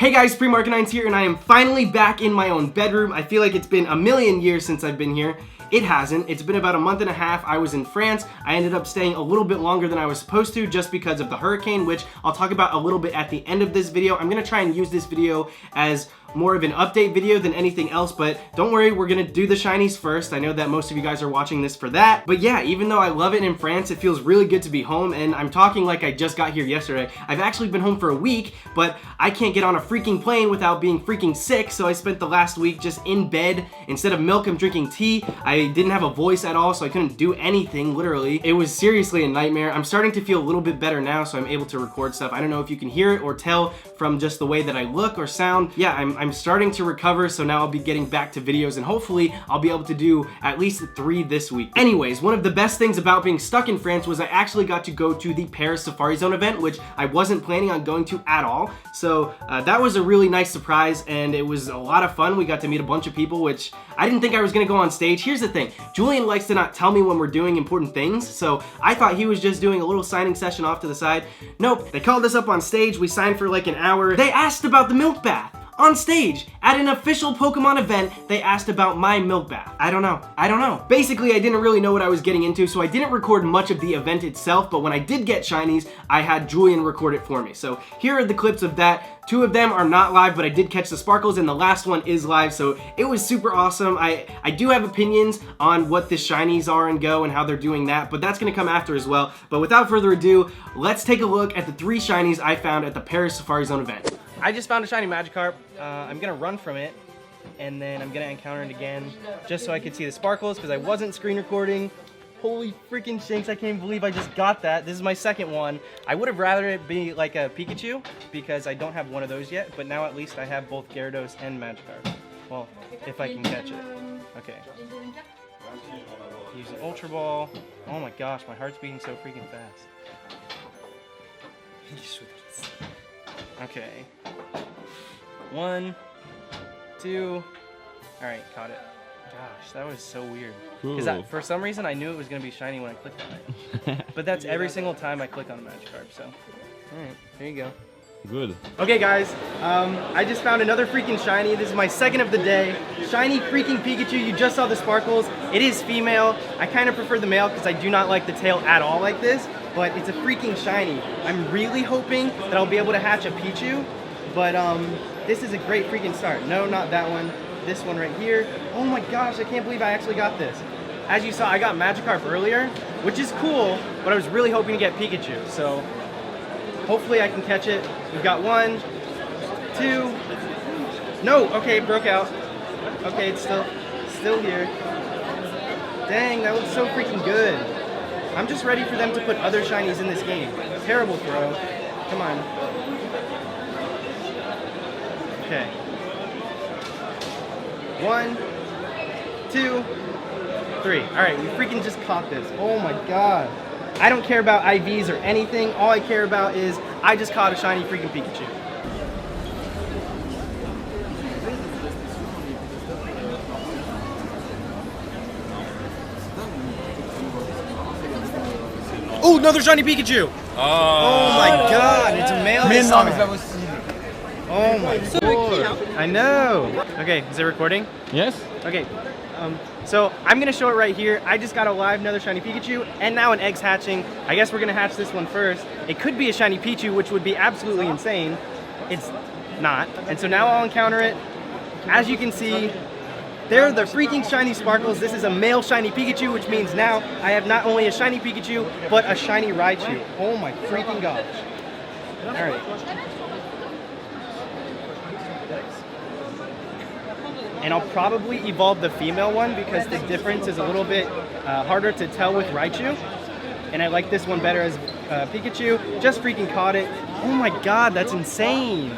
Hey guys, Pre-Market9's here, and I am finally back in my own bedroom. I feel like it's been a million years since I've been here. It hasn't. It's been about a month and a half. I was in France. I ended up staying a little bit longer than I was supposed to just because of the hurricane, which I'll talk about a little bit at the end of this video. I'm gonna try and use this video as more of an update video than anything else, but don't worry, we're gonna do the shinies first. I know that most of you guys are watching this for that, but yeah, even though I love it in France, it feels really good to be home, and I'm talking like I just got here yesterday. I've actually been home for a week, but I can't get on a freaking plane without being freaking sick, so I spent the last week just in bed. Instead of milk, I'm drinking tea. I didn't have a voice at all, so I couldn't do anything, literally. It was seriously a nightmare. I'm starting to feel a little bit better now, so I'm able to record stuff. I don't know if you can hear it or tell from just the way that I look or sound. Yeah, I'm starting to recover, so now I'll be getting back to videos, and hopefully I'll be able to do at least 3 this week. Anyways, one of the best things about being stuck in France was I actually got to go to the Paris Safari Zone event, which I wasn't planning on going to at all. So that was a really nice surprise, and it was a lot of fun. We got to meet a bunch of people, which I didn't think I was gonna go on stage. Here's the thing, Julian likes to not tell me when we're doing important things, so I thought he was just doing a little signing session off to the side. Nope, they called us up on stage. We signed for like an hour. They asked about the milk bath. On stage, at an official Pokemon event, they asked about my milk bath. I don't know. Basically, I didn't really know what I was getting into, so I didn't record much of the event itself, but when I did get shinies, I had Julian record it for me. So here are the clips of that. 2 of them are not live, but I did catch the sparkles, and the last one is live, so it was super awesome. I do have opinions on what the shinies are and go and how they're doing that, but that's gonna come after as well. But without further ado, let's take a look at the 3 shinies I found at the Paris Safari Zone event. I just found a shiny magikarp. I'm gonna run from it, and then I'm gonna encounter it again, just so I could see the sparkles, because I wasn't screen recording. Holy freaking shanks, I can't believe I just got that. This is my second one. I would have rather it be like a Pikachu, because I don't have one of those yet, but now at least I have both Gyarados and Magikarp. Well, if I can catch it. Okay. Use an Ultra Ball. Oh my gosh, my heart's beating so freaking fast. Okay. 1, 2. Alright, caught it. Gosh, that was so weird. Because for some reason I knew it was going to be shiny when I clicked on it. But that's every single time I click on a Magikarp, so. Alright, here you go. Good. Okay guys, I just found another freaking shiny. This is my second of the day. Shiny freaking Pikachu. You just saw the sparkles. It is female. I kind of prefer the male because I do not like the tail at all like this, but it's a freaking shiny. I'm really hoping that I'll be able to hatch a Pichu, but this is a great freaking start. No, not that one. This one right here. Oh my gosh, I can't believe I actually got this. As you saw, I got Magikarp earlier, which is cool, but I was really hoping to get Pikachu, so hopefully I can catch it. We've got 1, 2. No, okay, it broke out. Okay, it's still here. Dang, that looks so freaking good. I'm just ready for them to put other shinies in this game. Terrible throw. Come on. Okay. 1, 2, 3. Alright, we freaking just caught this. Oh my god. I don't care about IVs or anything. All I care about is I just caught a shiny freaking Pikachu. Oh, another shiny Pikachu! Oh my god, it's a male this time. Oh my god. I know. Okay, is it recording? Yes? Okay. So I'm gonna show it right here. I just got a live another shiny Pikachu, and now an egg's hatching. I guess we're gonna hatch this one first. It could be a shiny Pichu, which would be absolutely insane. It's not. And so now I'll encounter it. As you can see, there are the freaking shiny sparkles. This is a male shiny Pikachu, which means now I have not only a shiny Pikachu, but a shiny Raichu. Oh my freaking gosh. Alright. And I'll probably evolve the female one because the difference is a little bit harder to tell with Raichu. And I like this one better as Pikachu. Just freaking caught it. Oh my god, that's insane.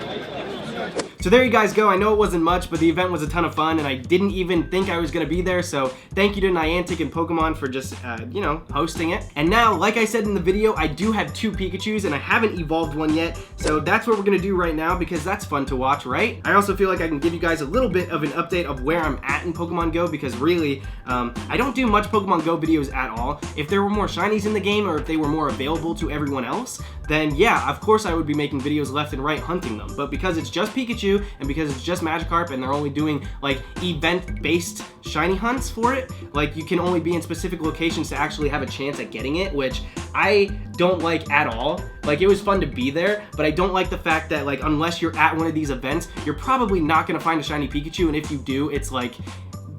So there you guys go. I know it wasn't much, but the event was a ton of fun, and I didn't even think I was gonna be there, so thank you to Niantic and Pokemon for just, you know, hosting it. And now, like I said in the video, I do have 2 Pikachus, and I haven't evolved one yet, so that's what we're gonna do right now, because that's fun to watch, right? I also feel like I can give you guys a little bit of an update of where I'm at in Pokemon Go, because really, I don't do much Pokemon Go videos at all. If there were more shinies in the game, or if they were more available to everyone else, then yeah, of course I would be making videos left and right hunting them. But because it's just Pikachu, and because it's just Magikarp, and they're only doing like event-based shiny hunts for it, like you can only be in specific locations to actually have a chance at getting it, which I don't like at all. Like, it was fun to be there, but I don't like the fact that, like, unless you're at one of these events, you're probably not gonna find a shiny Pikachu, and if you do, it's like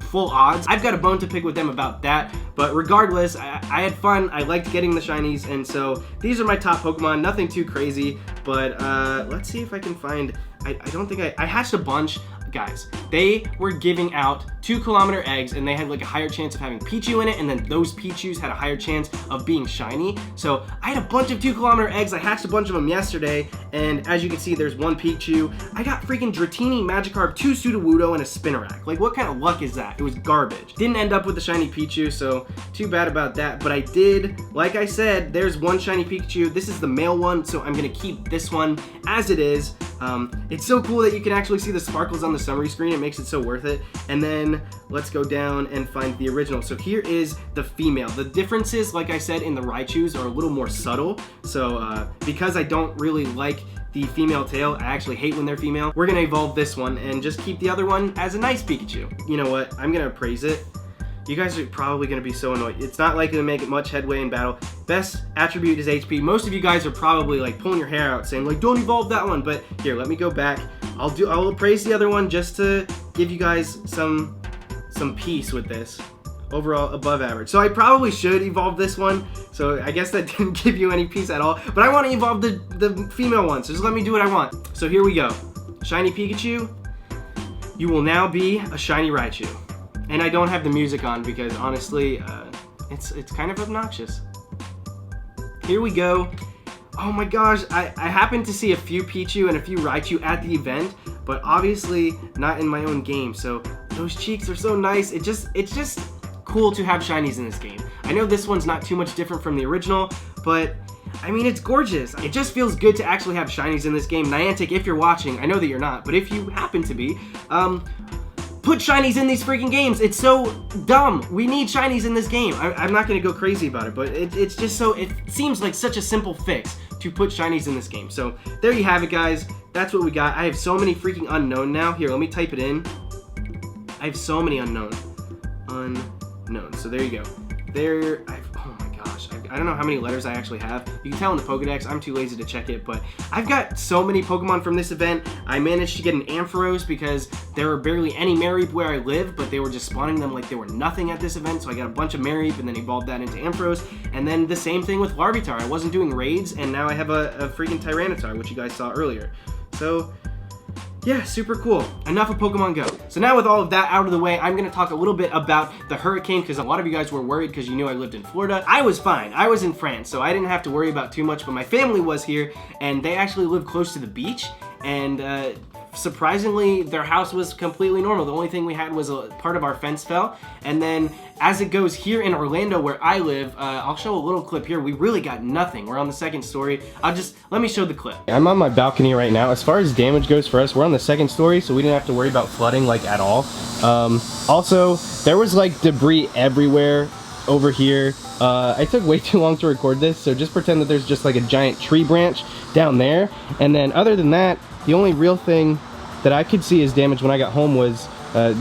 full odds. I've got a bone to pick with them about that, but regardless, I had fun. I liked getting the shinies, and so these are my top Pokemon. Nothing too crazy, but let's see if I can find, I don't think I hatched a bunch. Guys, they were giving out 2-kilometer eggs, and they had like a higher chance of having Pichu in it, and then those Pichus had a higher chance of being shiny. So I had a bunch of 2-kilometer eggs. I hatched a bunch of them yesterday, and as you can see, there's 1 Pichu. I got freaking Dratini, Magikarp, 2 Sudowoodo, and a Spinarak. Like, what kind of luck is that? It was garbage. Didn't end up with the shiny Pichu, so too bad about that. But I did, like I said, there's 1 shiny Pikachu. This is the male one, so I'm gonna keep this one as it is. It's so cool that you can actually see the sparkles on the summary screen. It makes it so worth it. And then let's go down and find the original. So here is the female. The differences, like I said, in the Raichus are a little more subtle. So because I don't really like the female tail, I actually hate when they're female, we're gonna evolve this one and just keep the other one as a nice Pikachu. You know what? I'm gonna praise it. You guys are probably going to be so annoyed. It's not likely to make much headway in battle. Best attribute is HP. Most of you guys are probably like pulling your hair out saying like, don't evolve that one. But here, let me go back. I'll praise the other one just to give you guys some peace with this. Overall, above average. So I probably should evolve this one. So I guess that didn't give you any peace at all. But I want to evolve the female one. So just let me do what I want. So here we go. Shiny Pikachu, you will now be a shiny Raichu. And I don't have the music on because honestly, it's kind of obnoxious. Here we go. Oh my gosh, I happened to see a few Pichu and a few Raichu at the event, but obviously not in my own game. So those cheeks are so nice. It's just cool to have shinies in this game. I know this one's not too much different from the original, but I mean, it's gorgeous. It just feels good to actually have shinies in this game. Niantic, if you're watching, I know that you're not, but if you happen to be, put shinies in these freaking games. It's so dumb. We need shinies in this game. I'm not gonna go crazy about it, but it's just so, it seems like such a simple fix to put shinies in this game. So there you have it, guys. That's what we got. I have so many freaking unknown now. Here, let me type it in. I have so many unknown. So there you go. Oh my gosh. I don't know how many letters I actually have. You can tell in the Pokedex, I'm too lazy to check it, but I've got so many Pokemon from this event. I managed to get an Ampharos because there were barely any Mareep where I live, but they were just spawning them like they were nothing at this event, so I got a bunch of Mareep and then evolved that into Ampharos, and then the same thing with Larvitar. I wasn't doing raids, and now I have a freaking Tyranitar, which you guys saw earlier. So yeah, super cool. Enough of Pokemon Go. So now with all of that out of the way, I'm gonna talk a little bit about the hurricane because a lot of you guys were worried because you knew I lived in Florida. I was fine. I was in France, so I didn't have to worry about too much, but my family was here and they actually live close to the beach, and surprisingly, their house was completely normal. The only thing we had was a part of our fence fell, and then as it goes here in Orlando where I live, I'll show a little clip here. We really got nothing. We're on the 2nd story. Let me show the clip. I'm on my balcony right now. As far as damage goes for us, we're on the 2nd story, so we didn't have to worry about flooding like at all. Also, there was like debris everywhere over here. I took way too long to record this, so just pretend that there's just like a giant tree branch down there, and then other than that, the only real thing that I could see as damage when I got home was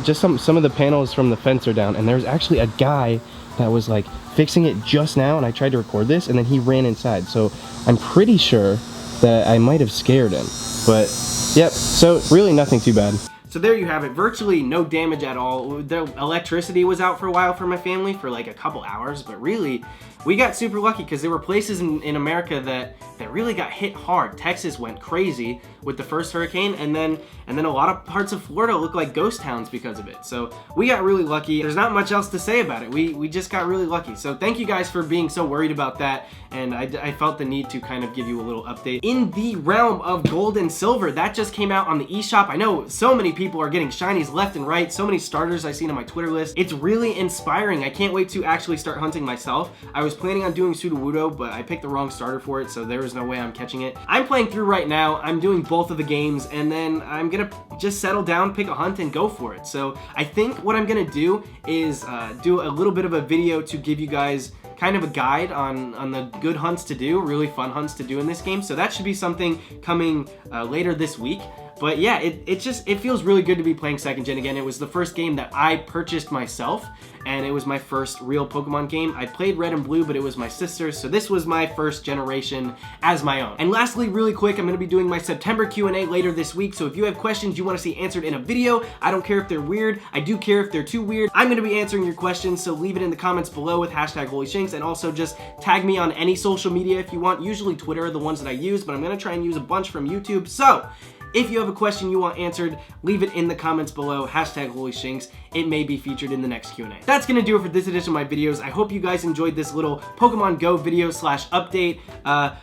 just some of the panels from the fence are down, and there's actually a guy that was like fixing it just now, and I tried to record this and then he ran inside, so I'm pretty sure that I might have scared him. But yep, so really nothing too bad. So there you have it, virtually no damage at all. The electricity was out for a while for my family for like a couple hours, but really we got super lucky because there were places in America that really got hit hard. Texas went crazy with the first hurricane, and then a lot of parts of Florida look like ghost towns because of it. So we got really lucky. There's not much else to say about it. We just got really lucky. So thank you guys for being so worried about that, and I felt the need to kind of give you a little update. In the realm of gold and silver, that just came out on the eShop. I know so many people are getting shinies left and right, so many starters I've seen on my Twitter list. It's really inspiring. I can't wait to actually start hunting myself. I was planning on doing Sudowoodo, but I picked the wrong starter for it, so there was no way I'm catching it. I'm playing through right now. I'm doing both of the games, and then I'm gonna just settle down, pick a hunt, and go for it. So I think what I'm gonna do is do a little bit of a video to give you guys kind of a guide on the good hunts to do, really fun hunts to do in this game. So that should be something coming later this week. But yeah, it feels really good to be playing second gen again. It was the first game that I purchased myself, and it was my first real Pokemon game. I played Red and Blue, but it was my sister's, so this was my first generation as my own. And lastly, really quick, I'm gonna be doing my September Q&A later this week, so if you have questions you wanna see answered in a video, I don't care if they're weird, I do care if they're too weird, I'm gonna be answering your questions, so leave it in the comments below with hashtag HolyShinks, and also just tag me on any social media if you want. Usually Twitter are the ones that I use, but I'm gonna try and use a bunch from YouTube, so if you have a question you want answered, leave it in the comments below, hashtag HolyShinks. It may be featured in the next Q&A. That's gonna do it for this edition of my videos. I hope you guys enjoyed this little Pokemon Go video slash update.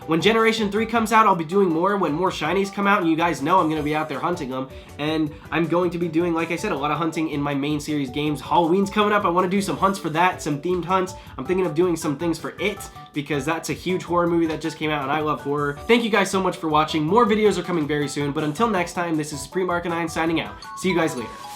When Generation 3 comes out, I'll be doing more when more shinies come out, and you guys know I'm gonna be out there hunting them. And I'm going to be doing, like I said, a lot of hunting in my main series games. Halloween's coming up. I wanna do some hunts for that, some themed hunts. I'm thinking of doing some things for It, because that's a huge horror movie that just came out, and I love horror. Thank you guys so much for watching. More videos are coming very soon, but until next time, this is Supreme Arcanine signing out. See you guys later.